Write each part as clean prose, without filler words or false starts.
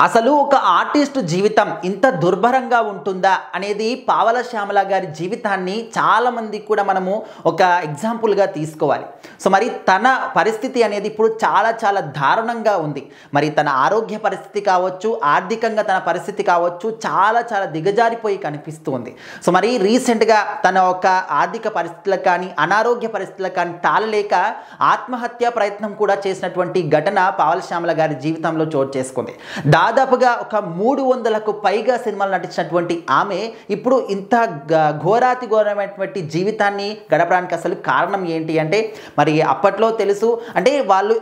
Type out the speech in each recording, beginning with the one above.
అసలు ఒక ఆర్టిస్ట్ జీవితం ఇంత దుర్భరంగా ఉంటుందా అనేది పావల శ్యామల గారి జీవితాన్ని చాలామంది కూడా మనము ఒక ఎగ్జాంపుల్గా తీసుకోవాలి. సో మరి తన పరిస్థితి అనేది ఇప్పుడు చాలా చాలా దారుణంగా ఉంది. మరి తన ఆరోగ్య పరిస్థితి కావచ్చు, ఆర్థికంగా తన పరిస్థితి కావచ్చు, చాలా చాలా దిగజారిపోయి కనిపిస్తూ ఉంది. సో మరి రీసెంట్గా తన ఒక ఆర్థిక పరిస్థితులకు కానీ, అనారోగ్య పరిస్థితులకు కానీ తాళలేక ఆత్మహత్య ప్రయత్నం కూడా చేసినటువంటి ఘటన పావల శ్యామల గారి జీవితంలో చోటు చేసుకుంది. దాదాపుగా ఒక 300కు పైగా సినిమాలు నటించినటువంటి ఆమె ఇప్పుడు ఇంత ఘోరాతి ఘోరమైనటువంటి జీవితాన్ని గడపడానికి అసలు కారణం ఏంటి అంటే, మరి అప్పట్లో తెలుసు అంటే వాళ్ళు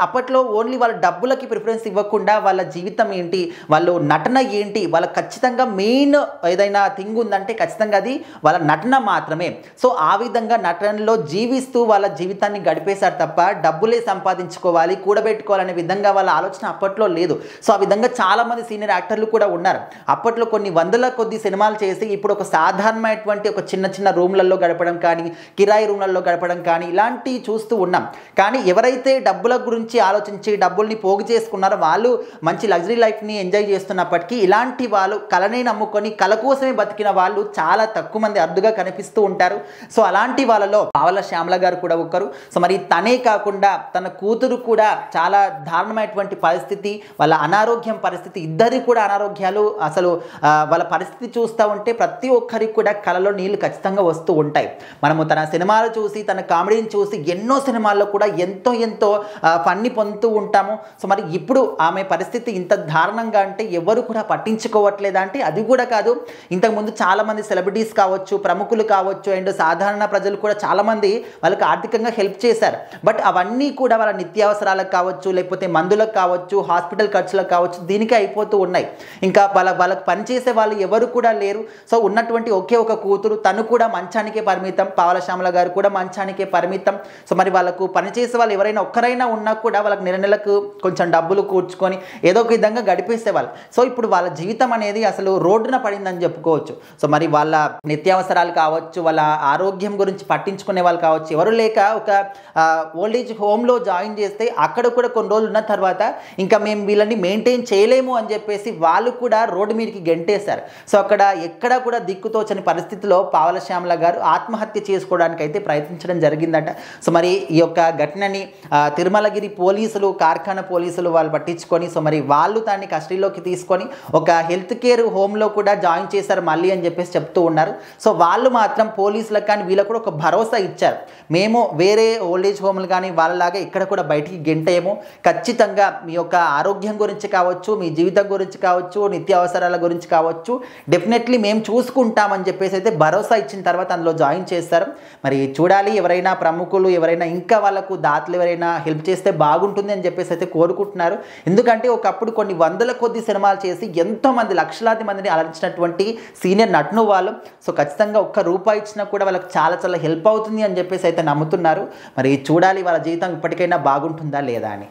అప్పట్లో ఓన్లీ వాళ్ళ డబ్బులకి ప్రిఫరెన్స్ ఇవ్వకుండా వాళ్ళ జీవితం ఏంటి, వాళ్ళు నటన ఏంటి, వాళ్ళ ఖచ్చితంగా మెయిన్ ఏదైనా థింగ్ ఉందంటే ఖచ్చితంగా అది వాళ్ళ నటన మాత్రమే. సో ఆ విధంగా నటనలో జీవిస్తూ వాళ్ళ జీవితాన్ని గడిపేశారు తప్ప డబ్బులే సంపాదించుకోవాలి, కూడబెట్టుకోవాలనే విధంగా వాళ్ళ ఆలోచన అప్పట్లో లేదు. సో ఆ విధంగా చాలామంది సీనియర్ యాక్టర్లు కూడా ఉన్నారు. అప్పట్లో కొన్ని వందల కొద్ది సినిమాలు చేసి ఇప్పుడు ఒక సాధారణమైనటువంటి ఒక చిన్న చిన్న రూమ్లలో గడపడం కానీ, కిరాయి రూమ్లలో గడపడం కానీ ఇలాంటివి చూస్తూ ఉన్నాం. కానీ ఎవరైతే డబ్బుల గురించి ఆలోచించి డబ్బుల్ని పోగు చేసుకున్నారో వాళ్ళు మంచి లగ్జరీ లైఫ్ని ఎంజాయ్ చేస్తున్నప్పటికీ ఇలాంటి వాళ్ళు కళనే నమ్ముకొని కళ కోసమే బతికిన వాళ్ళు చాలా తక్కువ మంది అరుదుగా కనిపిస్తూ ఉంటారు. సో అలాంటి వాళ్ళలో పావల శ్యామల గారు కూడా ఒకరు. సో మరి తనే కాకుండా తన కూతురు కూడా చాలా దారుణమైనటువంటి పరిస్థితి, వాళ్ళ అనారోగ్యం పరిస్థితి, ఇద్దరి కూడా అనారోగ్యాలు. అసలు వాళ్ళ పరిస్థితి చూస్తూ ఉంటే ప్రతి ఒక్కరికి కూడా కళలో నీళ్లు ఖచ్చితంగా వస్తూ ఉంటాయి. మనము తన సినిమాలు చూసి, తన కామెడీని చూసి ఎన్నో సినిమాల్లో కూడా ఎంతో ఫన్ని పొందుతూ ఉంటాము. సో మరి ఇప్పుడు ఆమె పరిస్థితి ఇంత దారుణంగా అంటే ఎవరు కూడా పట్టించుకోవట్లేదా అంటే అది కూడా కాదు. ఇంతకుముందు చాలామంది సెలబ్రిటీస్ కావచ్చు, ప్రముఖులు కావచ్చు, అండ్ సాధారణ ప్రజలు కూడా చాలామంది వాళ్ళకి ఆర్థికంగా హెల్ప్ చేశారు. బట్ అవన్నీ కూడా వాళ్ళ నిత్యావసరాలకు కావచ్చు, లేకపోతే మందులకు కావచ్చు, హాస్పిటల్ ఖర్చులకు కావచ్చు, దీనికి అయిపోతూ ఉన్నాయి. ఇంకా వాళ్ళకి పనిచేసే వాళ్ళు ఎవరు కూడా లేరు. సో ఉన్నటువంటి ఒకే ఒక కూతురు, తను కూడా మంచానికే పరిమితం. పావల శ్యామల గారు కూడా మంచానికే పరిమితం. సో మరి వాళ్ళకు పనిచేసే వాళ్ళు ఎవరైనా ఒక్కరైనా ఉన్నా కూడా వాళ్ళకి నెలకు కొంచెం డబ్బులు కూర్చుకొని ఏదో ఒక విధంగా గడిపేసేవాళ్ళు. సో ఇప్పుడు వాళ్ళ జీవితం అనేది అసలు రోడ్డున పడిందని చెప్పుకోవచ్చు. సో మరి వాళ్ళ నిత్యావసరాలు కావచ్చు, వాళ్ళ ఆరోగ్యం గురించి పట్టించుకునే వాళ్ళు కావచ్చు, ఎవరు లేక ఒక ఓల్డేజ్ హోమ్లో జాయిన్ చేస్తే అక్కడ కూడా కొన్ని రోజులు ఉన్న తర్వాత ఇంకా మేము వీళ్ళని మెయింటైన్ చేయలేము అని చెప్పేసి వాళ్ళు కూడా రోడ్డు మీదకి గెంటేశారు. సో అక్కడ ఎక్కడ కూడా దిక్కుతోచని పరిస్థితిలో పావల శ్యామల గారు ఆత్మహత్య చేసుకోవడానికి అయితే ప్రయత్నించడం జరిగిందట. సో మరి ఈ యొక్క ఘటనని తిరుమలగిరి పోలీసులు, కార్ఖానా పోలీసులు వాళ్ళు పట్టించుకొని, సో మరి వాళ్ళు దాన్ని కస్టడీలోకి తీసుకొని ఒక హెల్త్ కేర్ హోమ్లో కూడా జాయిన్ చేశారు మళ్ళీ అని చెప్పేసి చెప్తూ ఉన్నారు. సో వాళ్ళు మాత్రం పోలీసులకు కానీ వీళ్ళకు కూడా ఒక భరోసా ఇచ్చారు, మేము వేరే ఓల్డేజ్ హోమ్లు కానీ వాళ్ళలాగా ఇక్కడ కూడా బయటికి గెంటేమో, ఖచ్చితంగా మీ యొక్క ఆరోగ్యం గురించి కావచ్చు, మీ జీవితం గురించి కావచ్చు, నిత్యావసరాల గురించి కావచ్చు, డెఫినెట్లీ మేము చూసుకుంటామని చెప్పేసి అయితే భరోసా ఇచ్చిన తర్వాత అందులో జాయిన్ చేస్తారు. మరి చూడాలి, ఎవరైనా ప్రముఖులు ఎవరైనా ఇంకా వాళ్ళకు దాతలు ఎవరైనా హెల్ప్ చేస్తే బాగుంటుంది అని చెప్పేసి అయితే కోరుకుంటున్నారు. ఎందుకంటే ఒకప్పుడు కొన్ని వందల కొద్ది సినిమాలు చేసి ఎంతోమంది లక్షలాది మందిని అలరించినటువంటి సీనియర్ నటును వాళ్ళు. సో ఖచ్చితంగా ఒక్క రూపాయి ఇచ్చినా కూడా వాళ్ళకి చాలా చాలా హెల్ప్ అవుతుంది అని చెప్పేసి అయితే నమ్ముతున్నారు. మరి చూడాలి వాళ్ళ జీవితం ఇప్పటికైనా బాగుంటుందా లేదా అని.